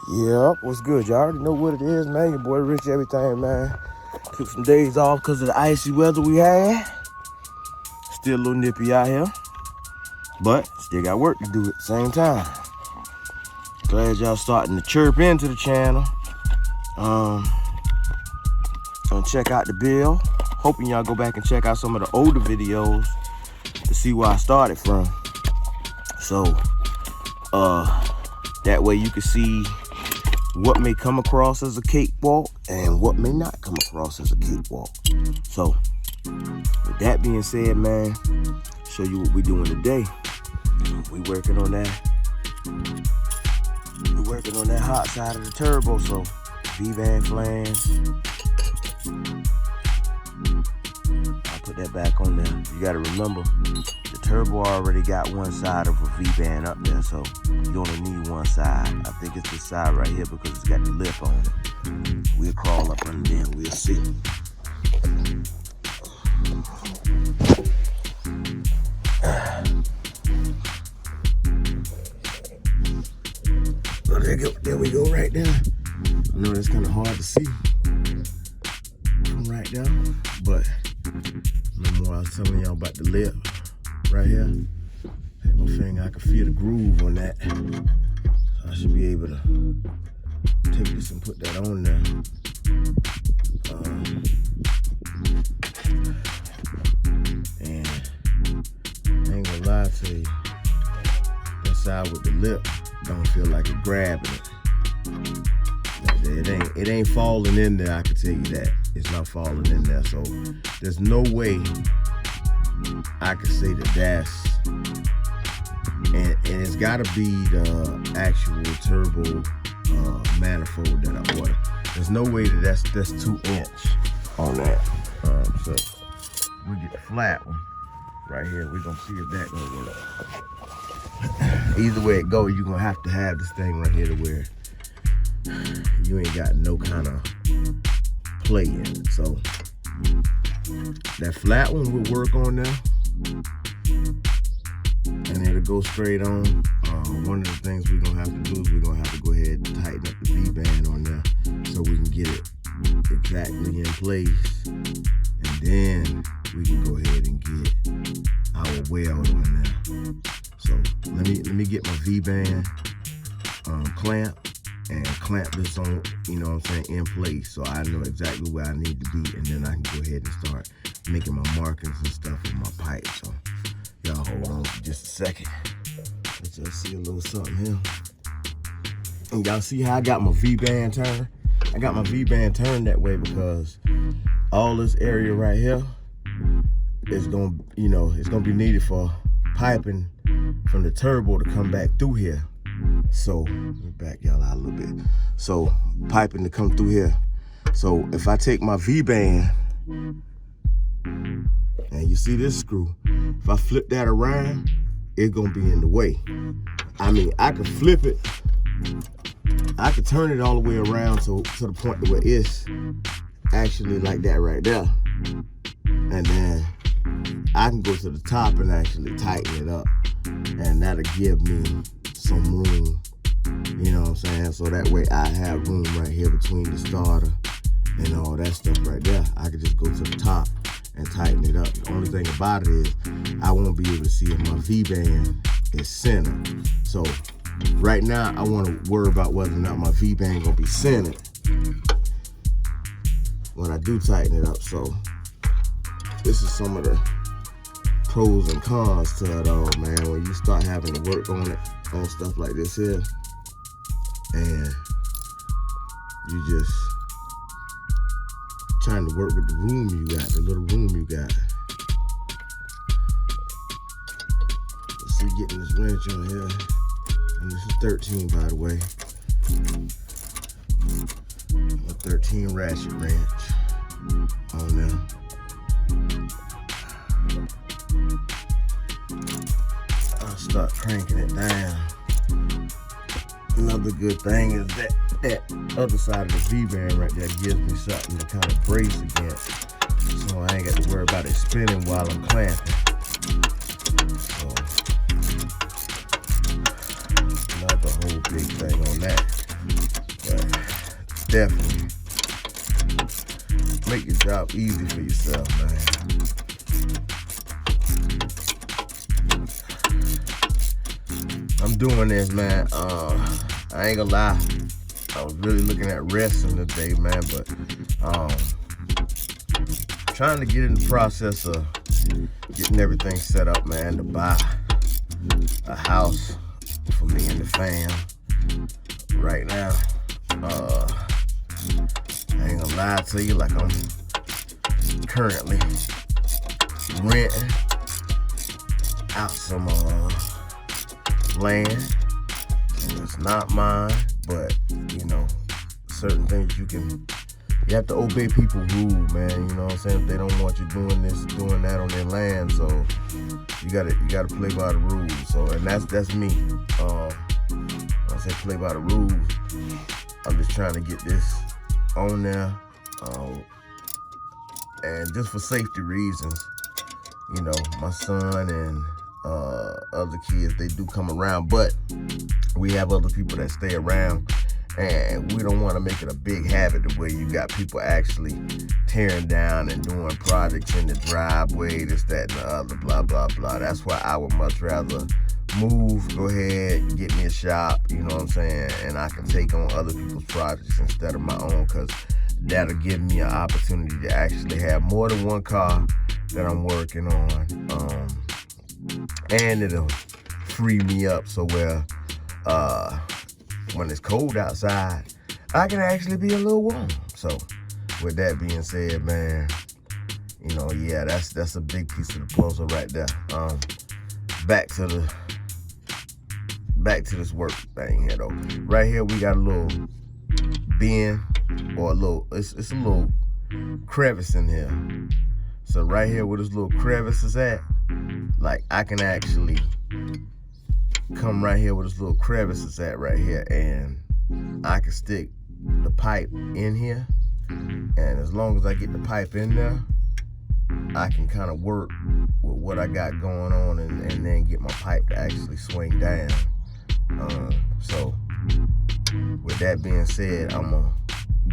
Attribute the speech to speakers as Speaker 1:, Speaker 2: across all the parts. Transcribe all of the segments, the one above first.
Speaker 1: Yep, what's good? Y'all already know what it is, man. Your boy Rich Everythang, man. Took some days off because of the icy weather we had. Still a little nippy out here, but still got work to do at the same time. Glad y'all starting to chirp into the channel. Gonna check out the bill. Hoping y'all go back and check out some of the older videos to see where I started from. So, that way you can see what may come across as a cakewalk and what may not come across as a cakewalk. So, with that being said, man, show you what we're doing today. We working on that. We're working on that hot side of the turbo. So, V-band flange. I'll put that back on there. You gotta remember, the turbo already got one side of a V-band up there, so you only need one side. I think it's this side right here because it's got the lip on it. We'll crawl up under there and we'll see. So there we go right there. I know that's kind of hard to see from right there, but no more. I was telling y'all about the lip right here. Take my finger, I can feel the groove on that. So I should be able to take this and put that on there. And I ain't gonna lie to you, that side with the lip don't feel like it grabbing it. It ain't falling in there, I can tell you that. It's not falling in there, so there's no way I can say that that's, and it's gotta be the actual turbo manifold that I ordered. There's no way that's 2 inch on that. So we get the flat one right here. We're gonna see if that gonna work. Either way it go, you're gonna have to have this thing right here to where you ain't got no kind of play in it. So that flat one will work on there, and it'll go straight on. One of the things we're gonna have to do is we're gonna have to go ahead and tighten up the V-band on there so we can get it exactly in place, and then we can go ahead and get our weld on there. So let me get my V-band clamp and clamp this on, you know what I'm saying, in place, so I know exactly where I need to be, and then I can go ahead and start making my markings and stuff with my pipe. So y'all hold on for just a second. Let y'all see a little something here. And y'all see how I got my V-band turned? I got my V-band turned that way because all this area right here is gonna, you know, it's gonna be needed for piping from the turbo to come back through here. So let me back y'all out a little bit. So piping to come through here. So if I take my V-band and you see this screw, if I flip that around, it's gonna be in the way. I mean, I could flip it, I could turn it all the way around to the point where it's actually like that right there, and then I can go to the top and actually tighten it up, and that'll give me some room, you know what I'm saying? So that way I have room right here between the starter and all that stuff right there. I could just go to the top and tighten it up. The only thing about it is I won't be able to see if my V-band is centered. So right now I want to worry about whether or not my V-band gonna be centered when I do tighten it up. So this is some of the pros and cons to it all, man, when you start having to work on it, on stuff like this here, and you just trying to work with the room you got, the little room you got. Let's see, getting this wrench on here, and this is 13, by the way. A 13 ratchet wrench on there. I'll start cranking it down. Another good thing is that other side of the V-band right there gives me something to kind of brace against, so I ain't got to worry about it spinning while I'm clamping. So another whole big thing on that. definitely make your job easy for yourself, man. I'm doing this, man. I ain't gonna lie. I was really looking at wrestling today, man, but trying to get in the process of getting everything set up, man, to buy a house for me and the fam right now. I ain't gonna lie to you, like I'm currently renting out some land. It's not mine, but you know, certain things you have to obey people's rules, man. You know what I'm saying? If they don't want you doing this, doing that on their land, so you gotta play by the rules. So, and that's me. When I say play by the rules, I'm just trying to get this on there, and just for safety reasons. You know, my son and other kids, they do come around, but we have other people that stay around, and we don't want to make it a big habit to where you got people actually tearing down and doing projects in the driveway, this, that, and the other, blah, blah, blah. That's why I would much rather move, go ahead, get me a shop, you know what I'm saying, and I can take on other people's projects instead of my own, because that'll give me an opportunity to actually have more than one car that I'm working on, and it'll free me up so where when it's cold outside, I can actually be a little warm. So with that being said, man, you know, yeah, that's a big piece of the puzzle right there. Back to this work thing here though. Right here we got a little bend, or a little, it's a little crevice in here. So right here where this little crevice is at, like I can actually come right here where this little crevice is at right here, and I can stick the pipe in here, and as long as I get the pipe in there, I can kind of work with what I got going on, and then get my pipe to actually swing down. So with that being said, I'm gonna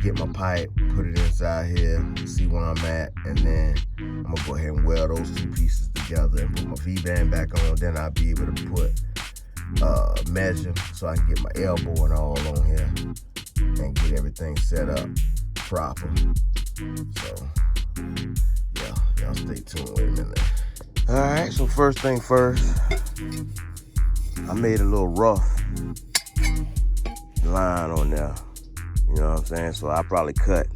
Speaker 1: get my pipe, put it inside here, see where I'm at, and then I'm gonna go ahead and weld those two pieces together and put my V-band back on. Then I'll be able to put measure so I can get my elbow and all on here and get everything set up proper. So yeah, y'all stay tuned. Wait a minute. All right, so first thing first, I made a little rough line on there. You know what I'm saying? So I probably cut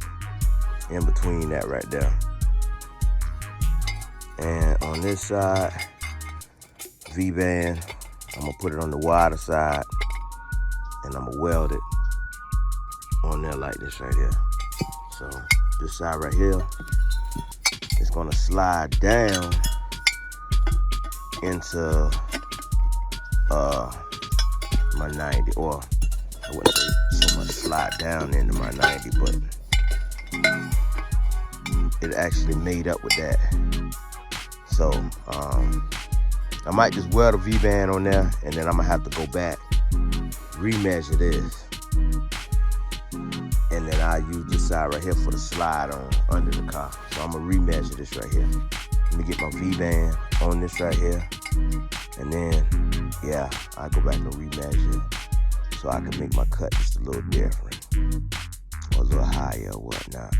Speaker 1: in between that right there. And on this side, V-band, I'm gonna put it on the wider side, and I'm gonna weld it on there like this right here. So this side right here, it's gonna slide down into my 90, or I wouldn't say so much slide down into my 90, but it actually made up with that. So I might just weld a V-band on there, and then I'm gonna have to go back, remeasure this, and then I use this side right here for the slide on under the car. So I'm gonna remeasure this right here. Let me get my V-band on this right here, and then yeah, I go back and remeasure it so I can make my cut just a little different, or a little higher or whatnot.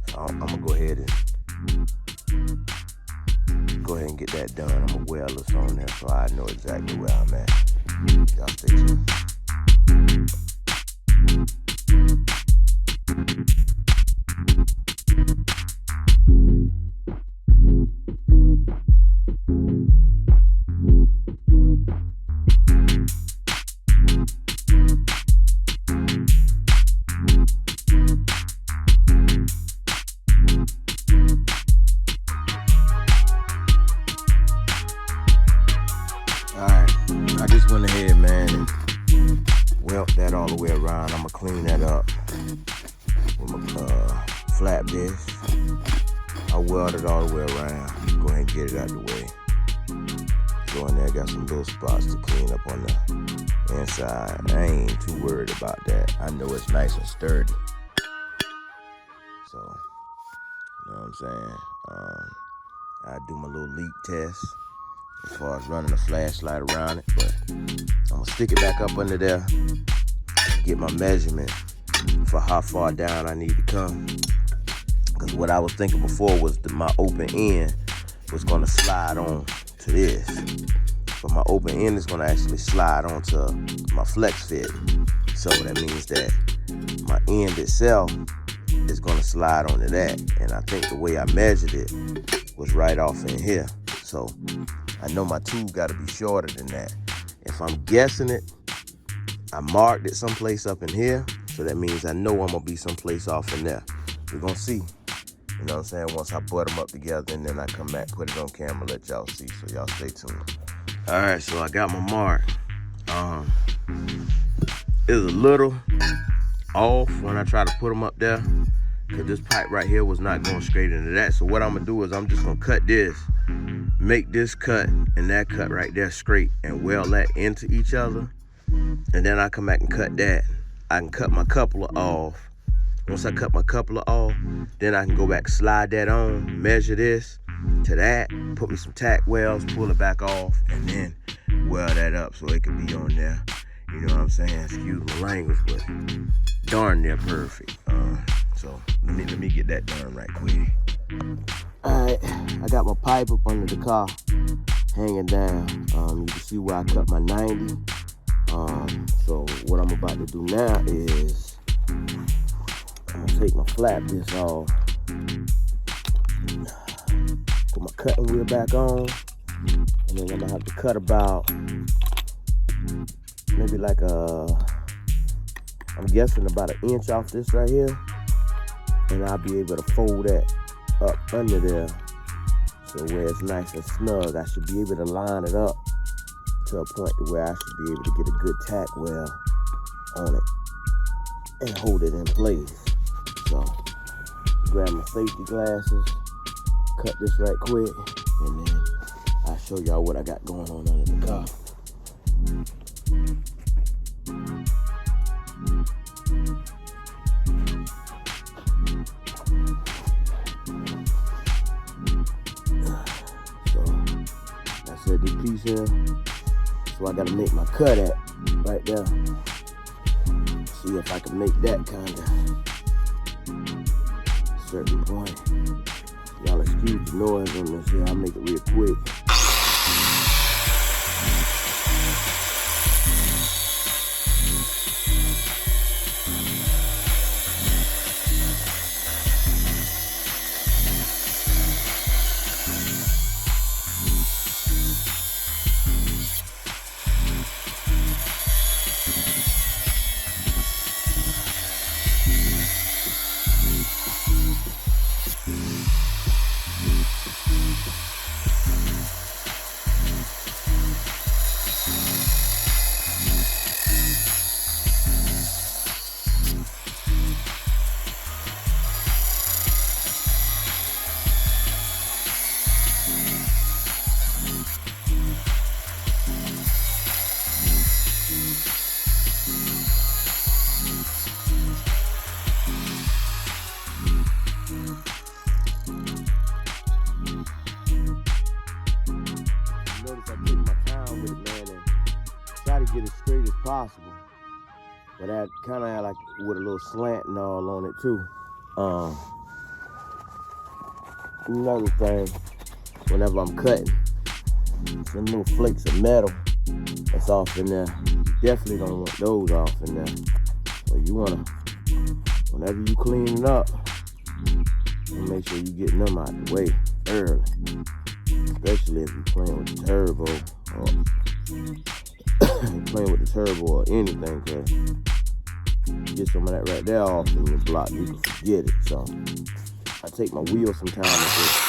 Speaker 1: So I'm gonna go ahead and get that done. I'm gonna weld this on there so I know exactly where I'm at. Y'all stay tuned. I just went ahead, man, and welt that all the way around. I'm gonna clean that up with my flat disc. I welded all the way around. Go ahead and get it out of the way. Go in there, got some little spots to clean up on the inside. I ain't too worried about that. I know it's nice and sturdy. So, you know what I'm saying? I do my little leak test as far as running a flashlight around it, but I'm gonna stick it back up under there, get my measurement for how far down I need to come. Because what I was thinking before was that my open end was gonna slide on to this, but my open end is gonna actually slide onto my flex fit. So that means that my end itself is gonna slide onto that. And I think the way I measured it was right off in here. So I know my tube gotta be shorter than that. If I'm guessing it, I marked it someplace up in here. So that means I know I'm gonna be someplace off in there. We're gonna see. You know what I'm saying? Once I put them up together and then I come back, put it on camera, let y'all see. So y'all stay tuned. All right, so I got my mark. It was a little off when I tried to put them up there, because this pipe right here was not going straight into that. So what I'm gonna do is I'm just gonna cut this, make this cut and that cut right there straight and weld that into each other. And then I come back and cut that. I can cut my coupler off. Once I cut my coupler off, then I can go back, slide that on, measure this to that, put me some tack welds, pull it back off, and then weld that up so it can be on there. You know what I'm saying? Excuse my language, but darn near perfect. So let me get that done right quick. All right, I got my pipe up under the car, hanging down. You can see where I cut my 90. So what I'm about to do now is I'm gonna take my flap disc off, put my cutting wheel back on, and then I'm gonna have to cut about maybe like I'm guessing about 1 inch off this right here, and I'll be able to fold that up under there so where it's nice and snug. I should be able to line it up to a point to where I should be able to get a good tack weld on it and hold it in place. So grab my safety glasses, cut this right quick, and then I'll show y'all what I got going on under the car. So I said this piece here, so I gotta make my cut at right there. See if I can make that kind of certain point. Y'all excuse the noise on this here, I'll make it real quick. Get as straight as possible, but I kind of like with a little slant and all on it too. Another thing, whenever I'm cutting, some little flakes of metal that's off in there, you definitely don't want those off in there. So you wanna, whenever you clean it up, you make sure you get them out the way early, especially if you're playing with the turbo or playing with the turbo or anything, cause you get some of that right there off in your block, you can forget it. So I take my wheel sometimes and just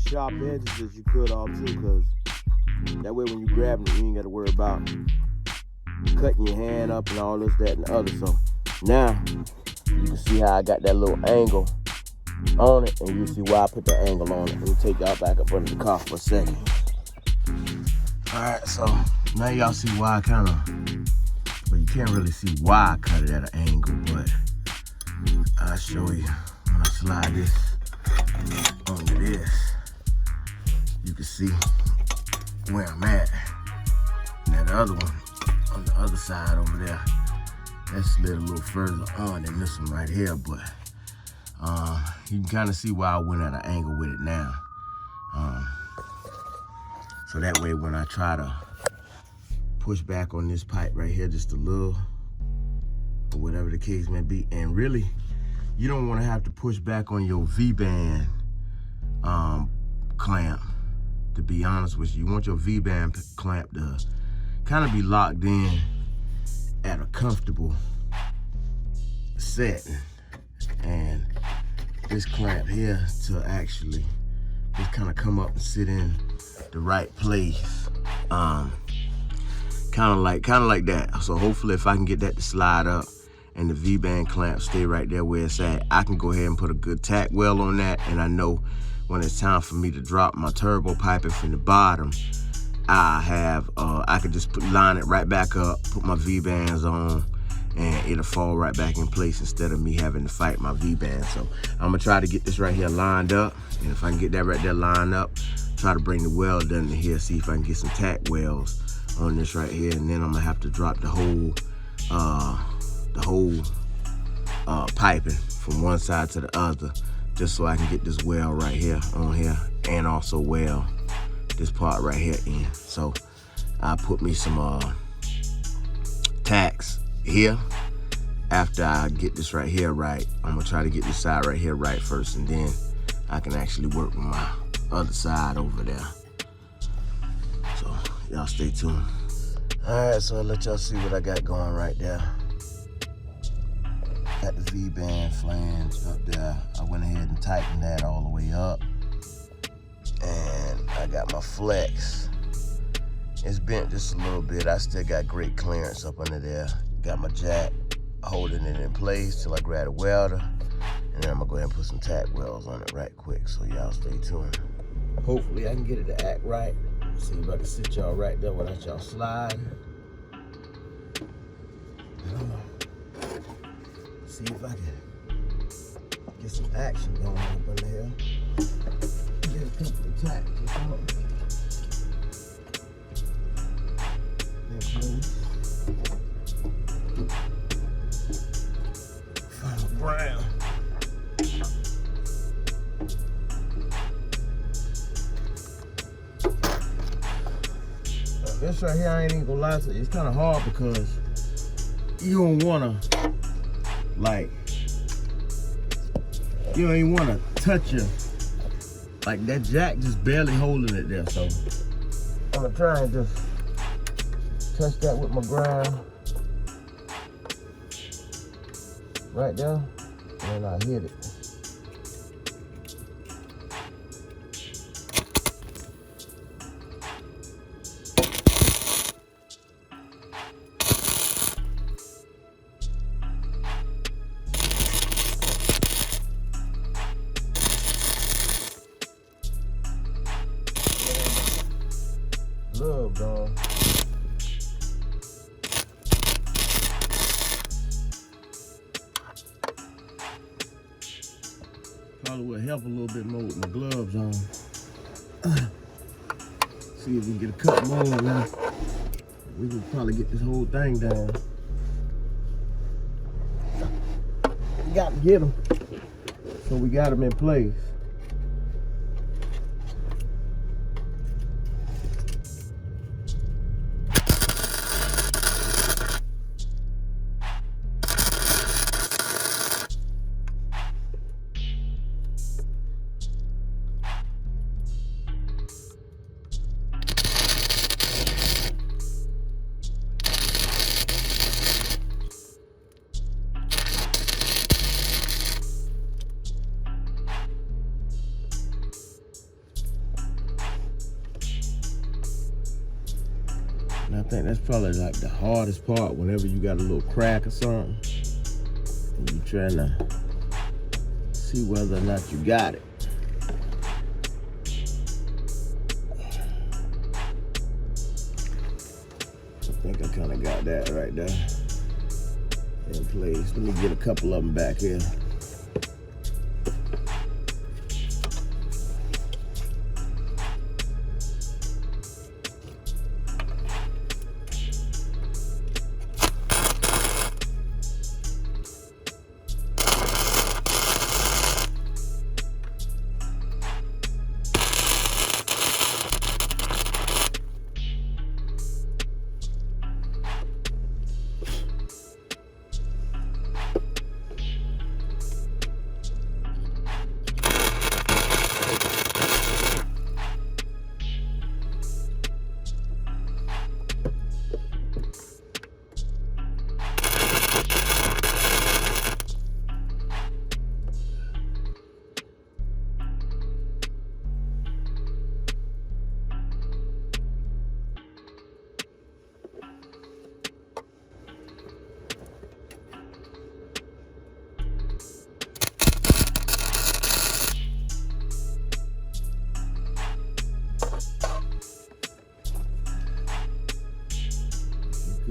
Speaker 1: sharp edges that you cut off too, because that way when you grab it, you ain't got to worry about cutting your hand up and all this, that, and the other. So now you can see how I got that little angle on it, and you see why I put that angle on it. Let me take y'all back up under the car for a second. All right, so now y'all see why I kind of, well, you can't really see why I cut it at an angle, but I'll show you when I slide this onto this. You can see where I'm at. Now the other one on the other side over there, that slid a little further on than this one right here, but you can kind of see why I went at an angle with it now. So that way when I try to push back on this pipe right here just a little, or whatever the case may be, and really, you don't want to have to push back on your V-band clamp, to be honest with you. You want your V-band clamp to kind of be locked in at a comfortable setting, and this clamp here to actually just kind of come up and sit in the right place, kind of like that. So hopefully if I can get that to slide up and the V-band clamp stay right there where it's at, I can go ahead and put a good tack weld on that, and I know when it's time for me to drop my turbo piping from the bottom, I could just line it right back up, put my V-bands on, and it'll fall right back in place instead of me having to fight my V-band. So I'm gonna try to get this right here lined up, and if I can get that right there lined up, try to bring the weld down to here, see if I can get some tack welds on this right here, and then I'm gonna have to drop the whole piping from one side to the other, just so I can get this weld right here on here, and also weld this part right here in. So I put me some tacks here. After I get this right here right, I'm gonna try to get this side right here right first, and then I can actually work with my other side over there. So y'all stay tuned. All right, so I'll let y'all see what I got going right there. Got the V-band flange up there. I went ahead and tightened that all the way up. And I got my flex. It's bent just a little bit. I still got great clearance up under there. Got my jack holding it in place till I grab a welder. And then I'm gonna go ahead and put some tack welds on it right quick. So y'all stay tuned. Hopefully I can get it to act right. See if I can sit y'all right there without y'all slide. See if I can get some action going up under here. Get a couple of tacks or something. Final brown. This right here, I ain't even gonna lie to you, it's kind of hard because you don't wanna, like, you don't even wanna touch it. Like that jack just barely holding it there, so I'm gonna try and just touch that with my grind right there, and I hit it. Love gone. Probably would help a little bit more with my gloves on. See if we can get a cut more now. We can probably get this whole thing down. We got to get them. So we got them in place. think that's probably like the hardest part whenever you got a little crack or something and you trying to see whether or not you got it. I think I kind of got that right there in place. Let me get a couple of them back here.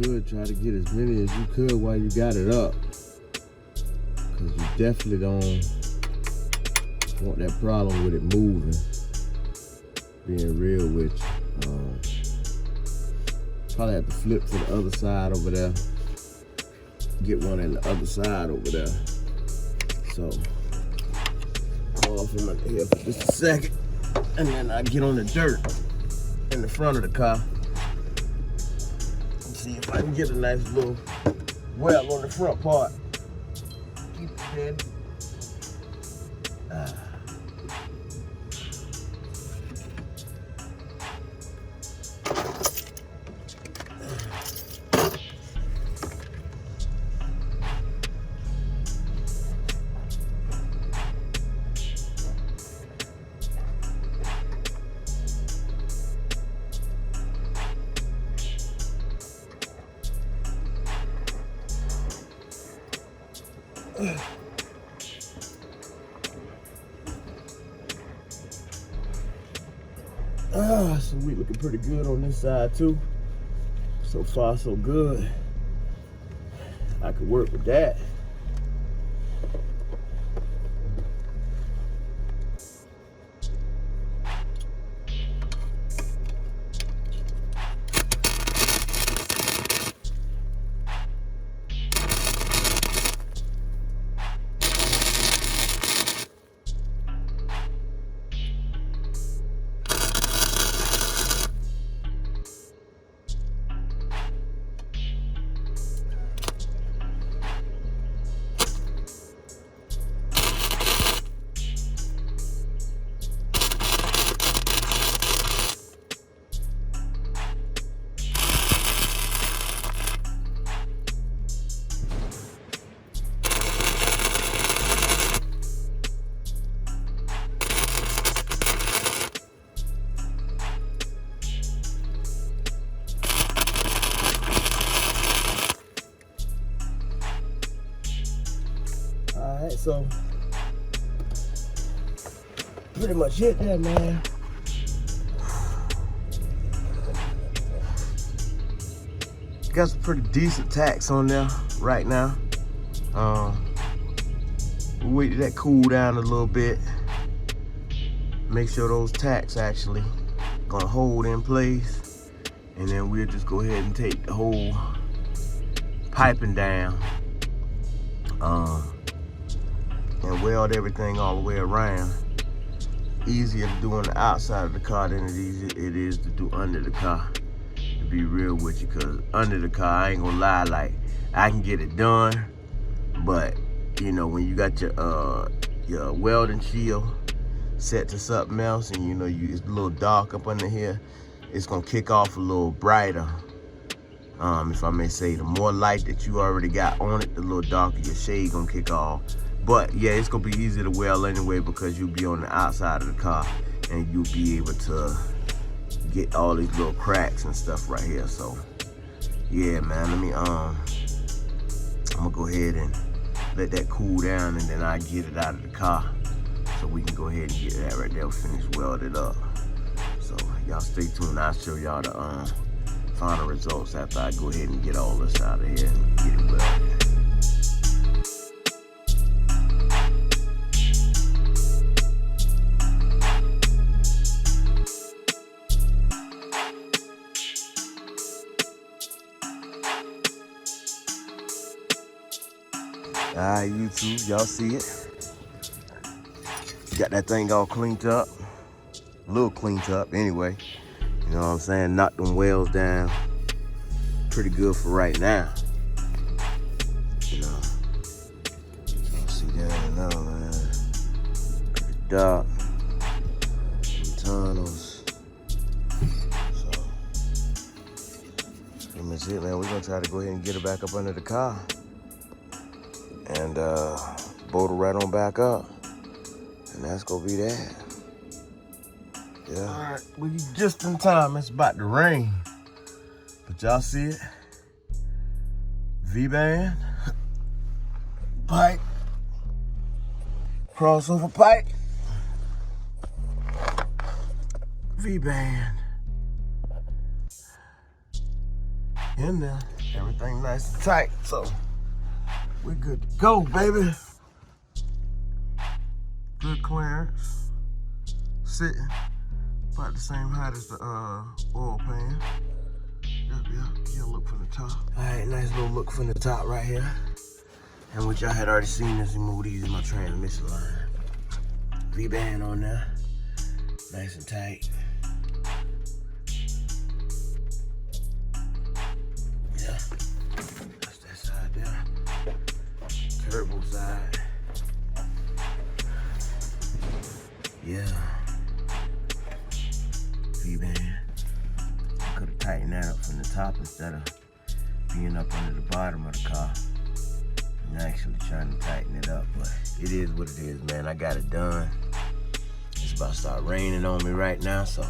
Speaker 1: Good, try to get as many as you could while you got it up, because you definitely don't want that problem with it moving. Being real with you, probably have to flip to the other side over there, get one on the other side over there. So go off from here for just a second, and then I get on the dirt in the front of the car. See if I can get a nice little well on the front part. Keep it steady. So we looking pretty good on this side too. So far, so good. I could work with that. So pretty much hit that, man. Got some pretty decent tacks on there right now. We'll wait till that cool down a little bit. Make sure those tacks actually gonna hold in place, and then we'll just go ahead and take the whole piping down. And weld everything all the way around. Easier to do on the outside of the car than it is to do under the car, to be real with you, because under the car, I ain't gonna lie, like, I can get it done, but you know, when you got your welding shield set to something else, and you know it's a little dark up under here, it's gonna kick off a little brighter. If I may say, the more light that you already got on it, the little darker your shade gonna kick off. But yeah, it's gonna be easy to weld anyway, because you'll be on the outside of the car and you'll be able to get all these little cracks and stuff right here. So yeah, man, let me, I'm gonna go ahead and let that cool down, and then I get it out of the car so we can go ahead and get that right there finished welded up. So y'all stay tuned. I'll show y'all the final results after I go ahead and get all this out of here and get it welded. Alright, YouTube, y'all see it? Got that thing all cleaned up. A little cleaned up anyway. You know what I'm saying? Knocked them welds down. Pretty good for right now. You know. Y'all see that now, man. Pretty dark. Some tunnels. So, that's pretty much it, man. We're gonna try to go ahead and get her back up under the car. And bolt her right on back up. And that's gonna be that. Yeah. All right, we just in time. It's about to rain. But y'all see it? V-band, pipe, crossover pipe, V-band. In there, everything nice and tight. So we're good to go, baby. Good clearance. Sitting about the same height as the oil pan. Yep, get a look from the top. All right, nice little look from the top right here. And what y'all had already seen is move these in my transmission line. V-band on there, nice and tight. Yeah, that's that side there. Turbo side. Yeah. V-band. I could have tightened that up from the top instead of being up under the bottom of the car and actually trying to tighten it up. But it is what it is, man. I got it done. It's about to start raining on me right now, so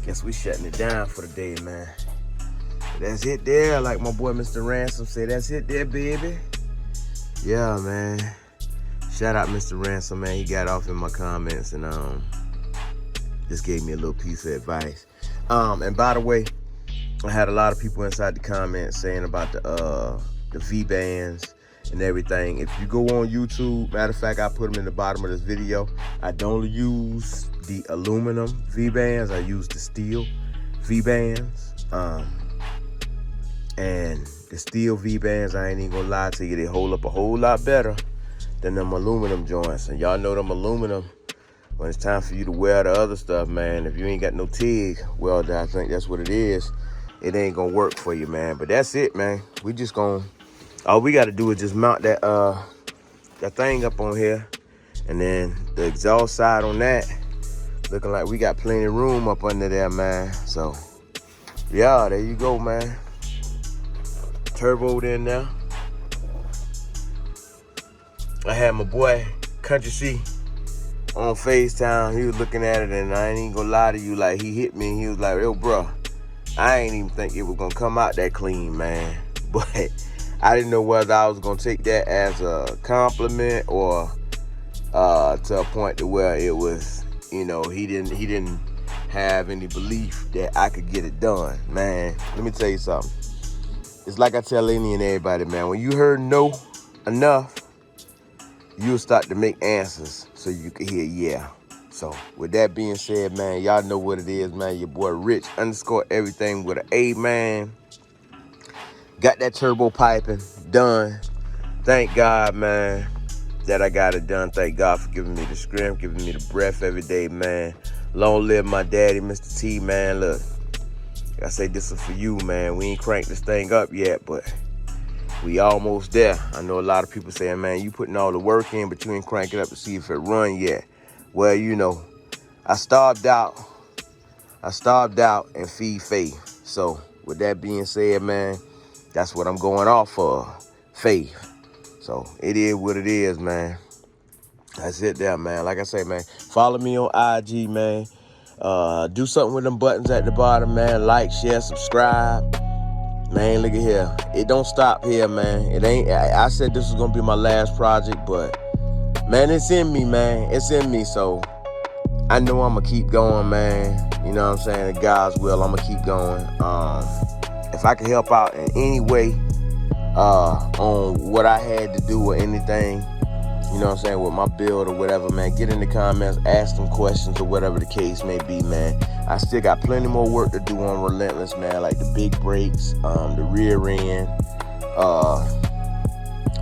Speaker 1: guess we shutting it down for the day, man. But that's it there. Like my boy Mr. Ransom said, that's it there, baby. Yeah, man. Shout out Mr. Ransom, man. He got off in my comments and just gave me a little piece of advice. And by the way, I had a lot of people inside the comments saying about the V-bands and everything. If you go on YouTube, matter of fact, I put them in the bottom of this video. I don't use the aluminum V-bands. I use the steel V-bands. And the steel V-bands, I ain't even gonna lie to you, they hold up a whole lot better than them aluminum joints. And y'all know them aluminum, when it's time for you to weld the other stuff, man, if you ain't got no TIG welder, I think that's what it is, it ain't gonna work for you, man. But that's it, man. We just gonna, all we gotta do is just mount that that thing up on here, and then the exhaust side on that, looking like we got plenty of room up under there, man. So yeah, there you go, man. Turboed in there. I had my boy Country C on FaceTime. He was looking at it, and I ain't even gonna lie to you, like, he hit me and he was like, yo, bro, I ain't even think it was gonna come out that clean, man. But I didn't know whether I was gonna take that as a compliment or to a point to where it was, you know, he didn't have any belief that I could get it done. Man, let me tell you something. It's like I tell any and everybody, man, when you heard no enough, you'll start to make answers so you can hear yeah. So with that being said, man, y'all know what it is, man. Your boy Rich _everything with an A, man. Got that turbo piping done. Thank God, man, that I got it done. Thank God for giving me the strength, giving me the breath every day, man. Long live my daddy, Mr. T, man. Look, I say this is for you, man. We ain't cranked this thing up yet, but we almost there. I know a lot of people saying, man, you putting all the work in, but you ain't cranking up to see if it run yet. Well, you know, I starved out and feed faith. So with that being said, man, that's what I'm going off for, faith. So it is what it is, man. That's it there, man. Like I say, man, follow me on IG, man. Do something with them buttons at the bottom, man. Like, share, subscribe. Man, look at here. It don't stop here, man. It ain't. I said this was gonna be my last project, but man, it's in me, man. It's in me. So I know I'm gonna keep going, man. You know what I'm saying? God's will, I'm gonna keep going. If I can help out in any way on what I had to do or anything, you know what I'm saying, with my build or whatever, man, get in the comments, ask them questions or whatever the case may be, man. I still got plenty more work to do on Relentless, man, like the big brakes, the rear end,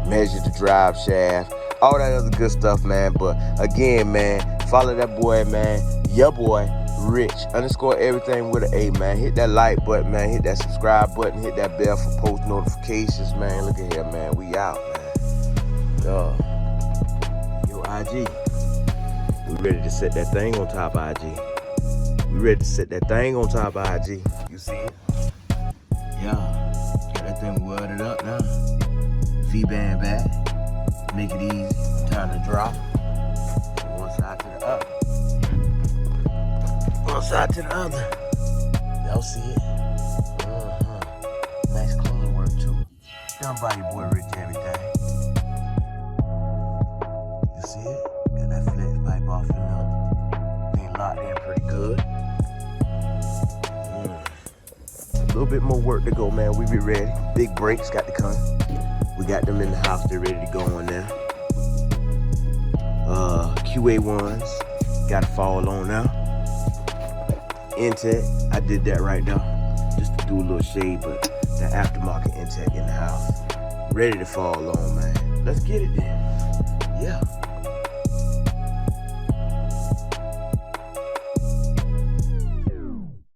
Speaker 1: measure the drive shaft, all that other good stuff, man. But again, man, follow that boy, man, your boy, Rich _everything with an A, man. Hit that like button, man. Hit that subscribe button. Hit that bell for post notifications, man. Look at here, man. We out, man. Yo, IG. We ready to set that thing on top of IG. We ready to set that thing on top of IG. You see it? Yeah. Got that thing welded up now. V-band back. Make it easy. Time to drop. One side to the other. One side to the other. Y'all see it? Nice clean work too. Done by your boy Rich Everything. You see it? Got that flex pipe off and up. Thing locked in pretty good. A little bit more work to go, man. We be ready. Big brakes got to come. We got them in the house. They're ready to go on there. QA1s got to fall on now. Intech, I did that right now, just to do a little shade, but that aftermarket Intech in the house, ready to fall on, man. Let's get it then. Yeah.